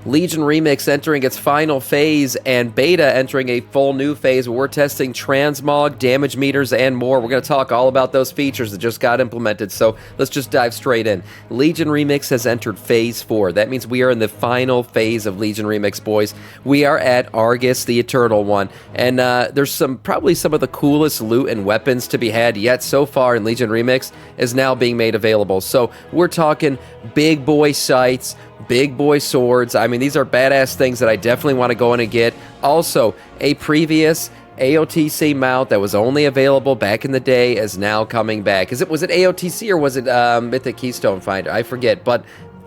Legion Remix entering its final phase, and Beta entering a full new phase where we're testing Transmog, damage meters, and more. We're going to talk all about those features that just got implemented, so let's just dive straight in. Legion Remix has entered Phase 4. That means we are in the final phase of Legion Remix, boys. We are at Argus, the Eternal One, and there's probably some of the coolest loot and weapons to be had yet so far in Legion Remix is now being made available. So we're talking big boy sights, big boy swords. I mean, these are badass things that I definitely want to go in and get. Also, a previous AOTC mount that was only available back in the day is now coming back. Was it AOTC or was it Mythic Keystone Finder? I forget, but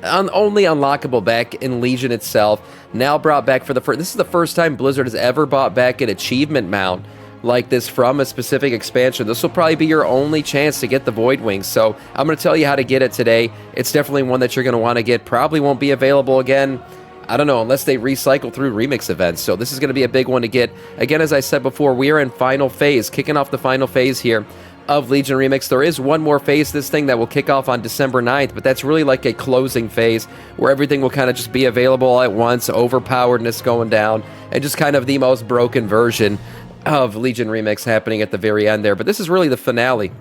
only unlockable back in Legion itself. Now brought back for the first. This is the first time Blizzard has ever brought back an achievement mount like this from a specific expansion. This will probably be your only chance to get the Void Wings, so I'm going to tell you how to get it today. It's definitely one that you're going to want to get. Probably won't be available again, I don't know, unless they recycle through remix events, so this is going to be a big one to get. Again, as I said before, we are in final phase, kicking off the final phase here of Legion Remix. There is one more phase, this thing that will kick off on December 9th, but that's really like a closing phase where everything will kind of just be available all at once, overpoweredness going down, and just kind of the most broken version of Legion Remix happening at the very end there. But this is really the finale.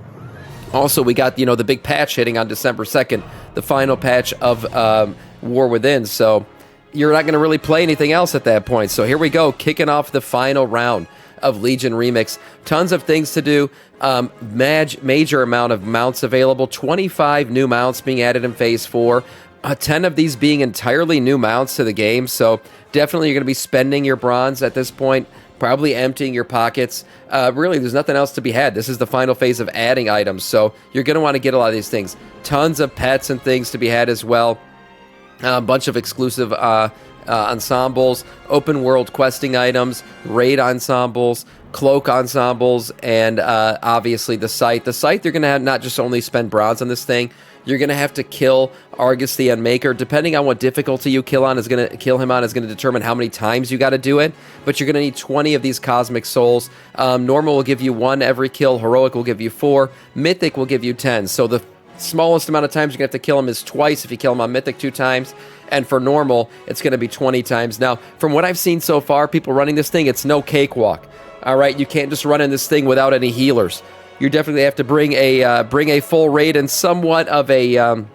Also, we got, the big patch hitting on December 2nd, the final patch of War Within, so you're not going to really play anything else at that point. So here we go, kicking off the final round of Legion Remix. Tons of things to do. Major amount of mounts available. 25 new mounts being added in Phase 4. 10 of these being entirely new mounts to the game. So definitely you're going to be spending your bronze at this point. Probably emptying your pockets. Really, there's nothing else to be had. This is the final phase of adding items. So you're going to want to get a lot of these things. Tons of pets and things to be had as well. A bunch of exclusive ensembles, open world questing items, raid ensembles, cloak ensembles, and obviously the site. The site, you're going to have not just only spend bronze on this thing, you're going to have to kill Argus the Unmaker. Depending on what difficulty you kill him on is going to determine how many times you got to do it. But you're going to need 20 of these Cosmic Souls. Normal will give you 1 every kill. Heroic will give you 4. Mythic will give you 10. So the smallest amount of times you're going to have to kill him is twice if you kill him on Mythic 2 times. And for normal, it's going to be 20 times. Now, from what I've seen so far, people running this thing, it's no cakewalk. All right, you can't just run in this thing without any healers. You definitely have to bring a full raid and somewhat of a. I'm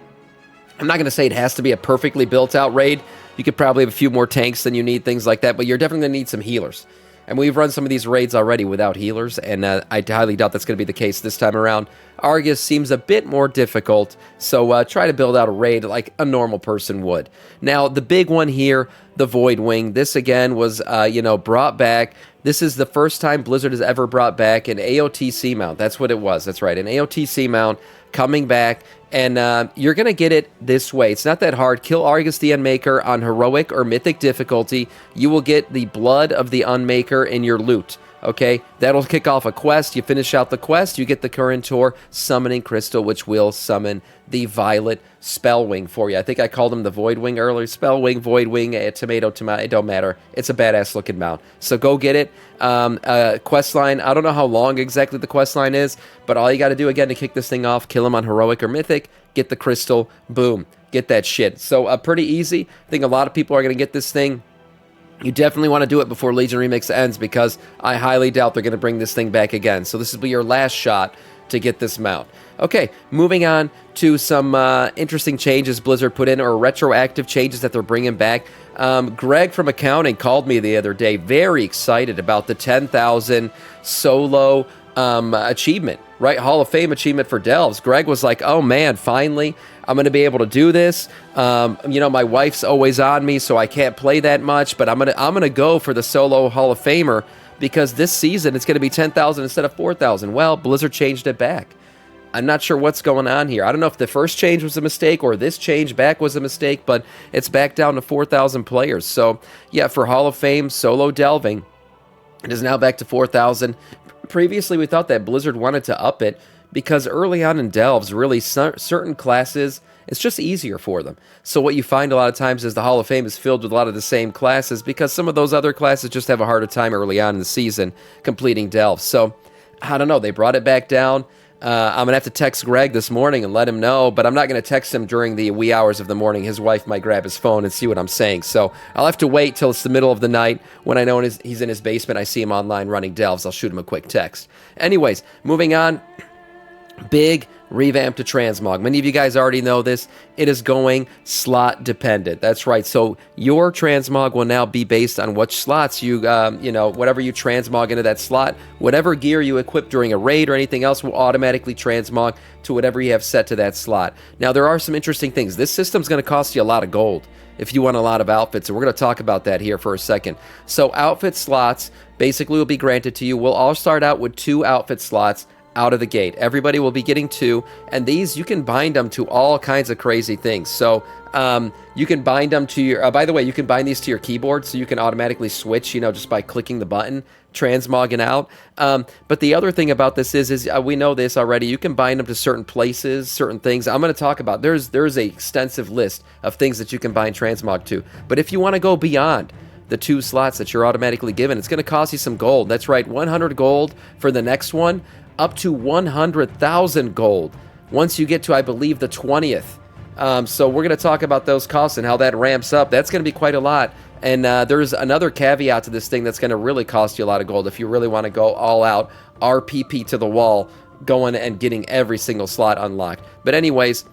not going to say it has to be a perfectly built out raid. You could probably have a few more tanks than you need, things like that. But you're definitely going to need some healers. And we've run some of these raids already without healers, and I highly doubt that's going to be the case this time around. Argus seems a bit more difficult, so try to build out a raid like a normal person would. Now, the big one here, the Void Wing. This, again, was, brought back. This is the first time Blizzard has ever brought back an AOTC mount. That's what it was. That's right, an AOTC mount coming back. And you're going to get it this way. It's not that hard. Kill Argus the Unmaker on Heroic or Mythic difficulty. You will get the Blood of the Unmaker in your loot. Okay? That'll kick off a quest. You finish out the quest. You get the current tour Summoning Crystal, which will summon the Violet Spellwing for you. I think I called him the Void Wing earlier. Spellwing, Void Wing, tomato, it don't matter. It's a badass looking mount. So go get it. Quest line, I don't know how long exactly the quest line is, but all you got to do again to kick this thing off, kill him on Heroic or Mythic, get the crystal, boom, get that shit. So pretty easy. I think a lot of people are going to get this thing. You definitely want to do it before Legion Remix ends because I highly doubt they're going to bring this thing back again. So this will be your last shot to get this mount. Okay, moving on to some interesting changes Blizzard put in, or retroactive changes that they're bringing back. Greg from accounting called me the other day, very excited about the 10,000 solo achievement, right? Hall of Fame achievement for Delves. Greg was like, oh man, finally, I'm going to be able to do this. My wife's always on me, so I can't play that much, but I'm gonna go for the solo Hall of Famer because this season it's going to be 10,000 instead of 4,000. Well, Blizzard changed it back. I'm not sure what's going on here. I don't know if the first change was a mistake or this change back was a mistake, but it's back down to 4,000 players. So, yeah, for Hall of Fame solo delving, it is now back to 4,000. Previously, we thought that Blizzard wanted to up it because early on in delves, really certain classes, it's just easier for them. So what you find a lot of times is the Hall of Fame is filled with a lot of the same classes because some of those other classes just have a harder time early on in the season completing delves. So, I don't know. They brought it back down. I'm going to have to text Greg this morning and let him know, but I'm not going to text him during the wee hours of the morning. His wife might grab his phone and see what I'm saying. So I'll have to wait till it's the middle of the night. When I know he's in his basement, I see him online running delves, I'll shoot him a quick text. Anyways, moving on. Big revamp to Transmog. Many of you guys already know this. It is going slot dependent. That's right. So your Transmog will now be based on which slots you whatever you transmog into that slot, whatever gear you equip during a raid or anything else will automatically transmog to whatever you have set to that slot. Now, there are some interesting things. This system's going to cost you a lot of gold if you want a lot of outfits, and we're going to talk about that here for a second. So outfit slots basically will be granted to you. We'll all start out with 2 outfit slots out of the gate. Everybody will be getting 2, and these you can bind them to all kinds of crazy things. So you can bind them to your by the way, you can bind these to your keyboard, so you can automatically switch, just by clicking the button, transmogging out. But the other thing about this is we know this already, you can bind them to certain places, certain things. I'm going to talk about, there's a extensive list of things that you can bind transmog to. But if you want to go beyond the 2 slots that you're automatically given, it's going to cost you some gold. That's right, 100 gold for the next one, up to 100,000 gold once you get to, I believe, the 20th. So we're going to talk about those costs and how that ramps up. That's going to be quite a lot. And there's another caveat to this thing that's going to really cost you a lot of gold if you really want to go all out, RPP to the wall, going and getting every single slot unlocked. But anyways,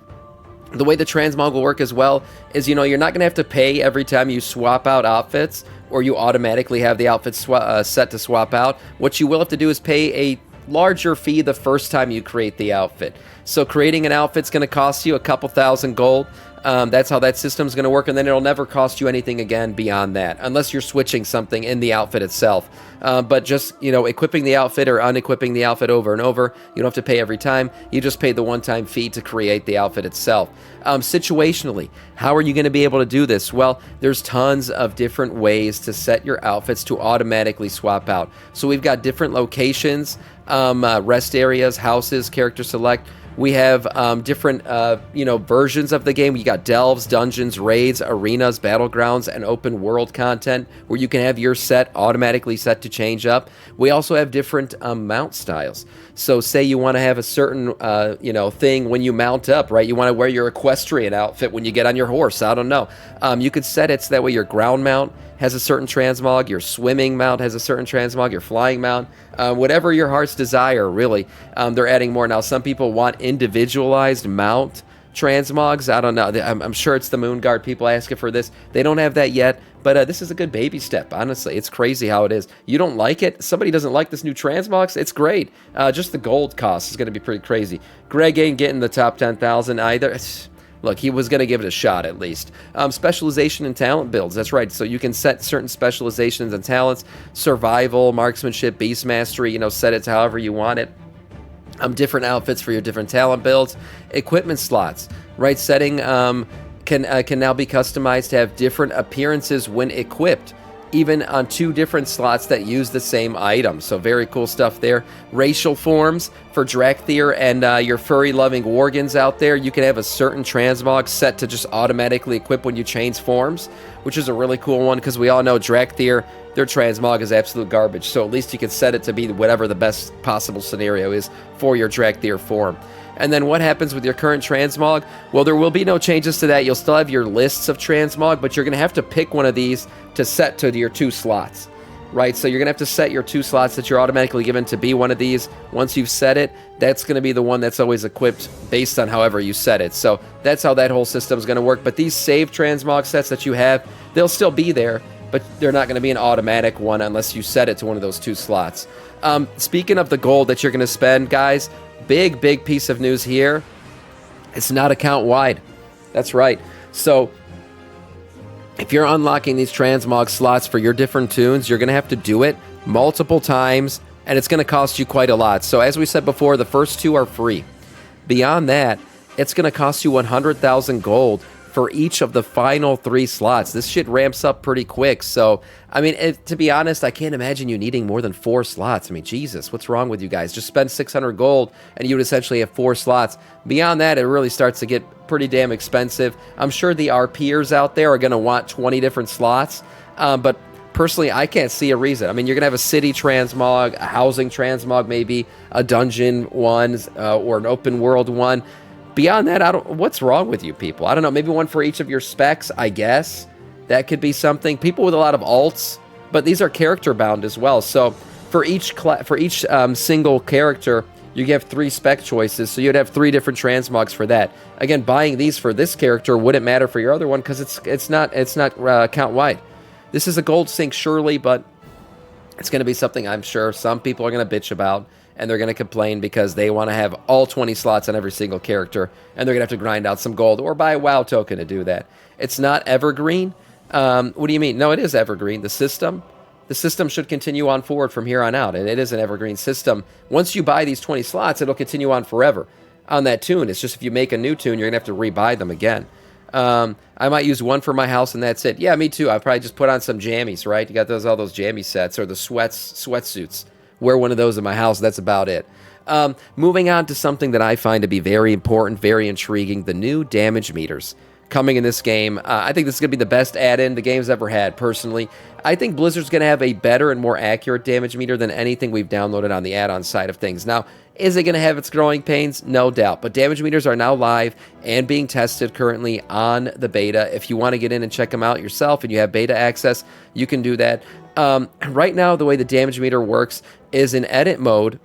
the way the transmog will work as well is, you're not going to have to pay every time you swap out outfits or you automatically have the outfit set to swap out. What you will have to do is pay a larger fee the first time you create the outfit. So creating an outfit's going to cost you a couple thousand gold. That's how that system's going to work, and then it'll never cost you anything again beyond that, unless you're switching something in the outfit itself. But just, equipping the outfit or unequipping the outfit over and over, you don't have to pay every time. You just pay the one-time fee to create the outfit itself. Situationally, how are you going to be able to do this? Well, there's tons of different ways to set your outfits to automatically swap out. So we've got different locations, rest areas, houses, character select. We have different, versions of the game. You got delves, dungeons, raids, arenas, battlegrounds, and open world content where you can have your set automatically set to change up. We also have different mount styles. So say you want to have a certain, thing when you mount up, right? You want to wear your equestrian outfit when you get on your horse. I don't know. You could set it so that way your ground mount has a certain transmog, your swimming mount has a certain transmog, your flying mount, whatever your heart's desire, really. They're adding more now. Some people want individualized mount transmogs. I don't know. I'm sure it's the Moonguard people asking for this. They don't have that yet, but this is a good baby step, honestly. It's crazy how it is. You don't like it? Somebody doesn't like this new transmogs? It's great. Just the gold cost is going to be pretty crazy. Greg ain't getting the top 10,000 either. Look, he was going to give it a shot at least. Specialization and talent builds. That's right. So you can set certain specializations and talents. Survival, marksmanship, beast mastery. Set it to however you want it. Different outfits for your different talent builds. Equipment slots. Right. Setting can now be customized to have different appearances when equipped, even on 2 different slots that use the same item. So very cool stuff there. Racial forms for Drakthir and your furry-loving Worgans out there. You can have a certain transmog set to just automatically equip when you change forms, which is a really cool one because we all know Drakthir, their transmog is absolute garbage. So at least you can set it to be whatever the best possible scenario is for your Drakthir form. And then what happens with your current transmog? Well, there will be no changes to that. You'll still have your lists of transmog, but you're going to have to pick one of these to set to your 2 slots, right? So you're going to have to set your 2 slots that you're automatically given to be one of these. Once you've set it, that's going to be the one that's always equipped based on however you set it. So that's how that whole system is going to work. But these saved transmog sets that you have, they'll still be there, but they're not going to be an automatic one unless you set it to one of those 2 slots. Speaking of the gold that you're going to spend, guys, big piece of news here. It's not account wide. That's right. So if you're unlocking these transmog slots for your different tunes, you're going to have to do it multiple times, and it's going to cost you quite a lot. So as we said before, the first 2 are free. Beyond that, it's going to cost you 100,000 gold for each of the final 3 slots. This shit ramps up pretty quick. So, I mean, to be honest, I can't imagine you needing more than 4 slots. I mean, Jesus, what's wrong with you guys? Just spend 600 gold and you would essentially have 4 slots. Beyond that, it really starts to get pretty damn expensive. I'm sure the RPers out there are going to want 20 different slots, but personally, I can't see a reason. I mean, you're going to have a city transmog, a housing transmog, maybe a dungeon one, or an open world one. Beyond that, what's wrong with you people? I don't know, maybe one for each of your specs, I guess. That could be something. People with a lot of alts, but these are character bound as well. So for each single character, you have 3 spec choices, so you'd have 3 different transmogs for that. Again, buying these for this character wouldn't matter for your other one because it's not account wide. This is a gold sink surely, but it's going to be something I'm sure some people are going to bitch about, and they're going to complain because they want to have all 20 slots on every single character, and they're going to have to grind out some gold or buy a WoW token to do that. It's not evergreen. What do you mean? No, it is evergreen. The system should continue on forward from here on out, and it is an evergreen system. Once you buy these 20 slots, it'll continue on forever on that tune. It's just if you make a new tune, you're going to have to rebuy them again. I might use one for my house, and that's it. Yeah, me too. I probably just put on some jammies, right? You got all those jammy sets or the sweatsuits. Wear one of those in my house. That's about it. Moving on to something that I find to be very important, very intriguing, the new damage meters coming in this game. I think this is going to be the best add-in the game's ever had, personally. I think Blizzard's going to have a better and more accurate damage meter than anything we've downloaded on the add-on side of things. Now, is it going to have its growing pains? No doubt. But damage meters are now live and being tested currently on the beta. If you want to get in and check them out yourself and you have beta access, you can do that. Right now, the way the damage meter works is in edit mode.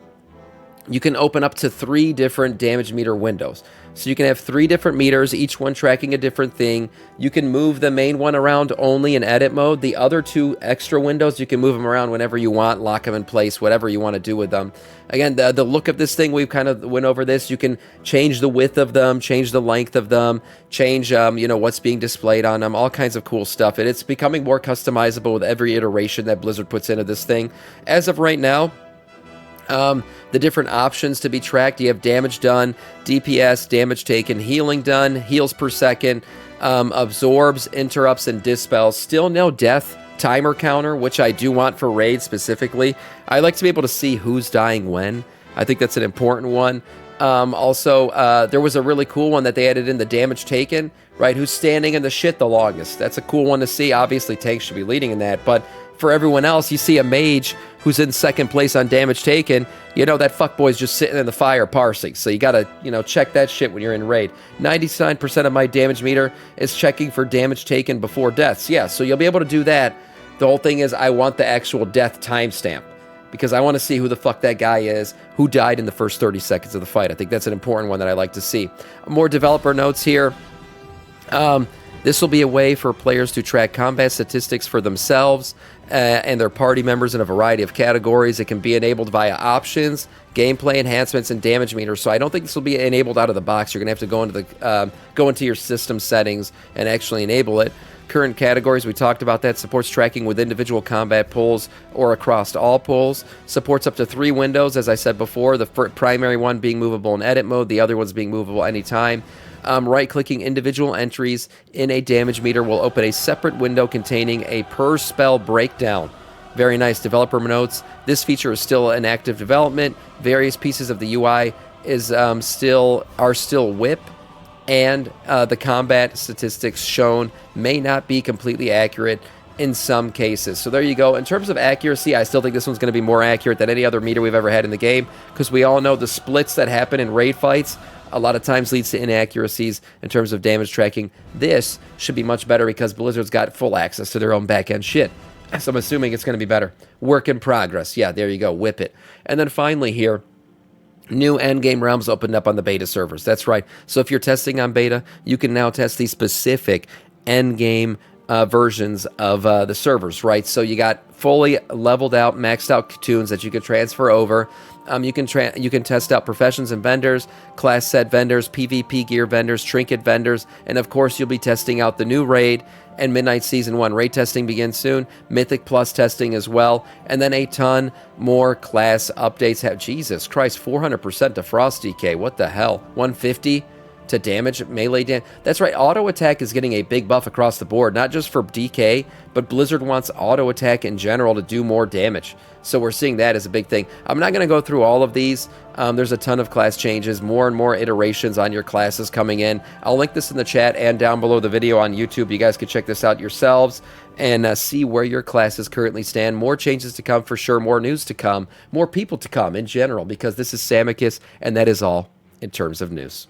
You can open up to 3 different damage meter windows. So you can have 3 different meters, each one tracking a different thing. You can move the main one around only in edit mode. The other 2 extra windows, you can move them around whenever you want, lock them in place, whatever you want to do with them. Again, the look of this thing, we've kind of went over this. You can change the width of them, change the length of them, change what's being displayed on them, all kinds of cool stuff. And it's becoming more customizable with every iteration that Blizzard puts into this thing. As of right now, the different options to be tracked, you have damage done, DPS, damage taken, healing done, heals per second, absorbs, interrupts, and dispels. Still no death timer counter, which I do want for raids specifically. I like to be able to see who's dying when. I think that's an important one. Also, there was a really cool one that they added in, the damage taken, right? Who's standing in the shit the longest. That's a cool one to see. Obviously, tanks should be leading in that, but for everyone else, you see a mage who's in second place on damage taken, that fuckboy's just sitting in the fire parsing. So you gotta, check that shit when you're in raid. 99% of my damage meter is checking for damage taken before deaths. Yeah, so you'll be able to do that. The whole thing is I want the actual death timestamp because I want to see who the fuck that guy is, who died in the first 30 seconds of the fight. I think that's an important one that I like to see. More developer notes here. This will be a way for players to track combat statistics for themselves and their party members in a variety of categories. It can be enabled via options, gameplay enhancements, and damage meters. So I don't think this will be enabled out of the box. You're going to have to go into your system settings and actually enable it. Current categories, we talked about that. Supports tracking with individual combat pools or across all pools. Supports up to 3 windows, as I said before. The primary one being movable in edit mode. The other one's being movable anytime. Right-clicking individual entries in a damage meter will open a separate window containing a per-spell breakdown. Very nice. Developer notes. This feature is still in active development. Various pieces of the UI are still WIP, and the combat statistics shown may not be completely accurate in some cases. So there you go. In terms of accuracy, I still think this one's going to be more accurate than any other meter we've ever had in the game, because we all know the splits that happen in raid fights a lot of times leads to inaccuracies in terms of damage tracking. This should be much better because Blizzard's got full access to their own back-end shit. So I'm assuming it's going to be better. Work in progress. Yeah, there you go. Whip it. And then finally here, new endgame realms opened up on the beta servers. That's right. So if you're testing on beta, you can now test these specific endgame versions of the servers, right? So you got fully leveled out, maxed out tunes that you can transfer over. You can test out professions and vendors, class set vendors, PvP gear vendors, trinket vendors, and of course you'll be testing out the new raid and Midnight Season 1. Raid testing begins soon, Mythic Plus testing as well, and then a ton more class updates. Jesus Christ, 400% to Frost DK, what the hell? 150 to damage, melee damage. That's right, auto attack is getting a big buff across the board, not just for DK, but Blizzard wants auto attack in general to do more damage. So we're seeing that as a big thing. I'm not going to go through all of these. There's a ton of class changes, more and more iterations on your classes coming in. I'll link this in the chat and down below the video on YouTube. You guys can check this out yourselves and see where your classes currently stand. More changes to come for sure, more news to come, more people to come in general, because this is Samiccus, and that is all in terms of news.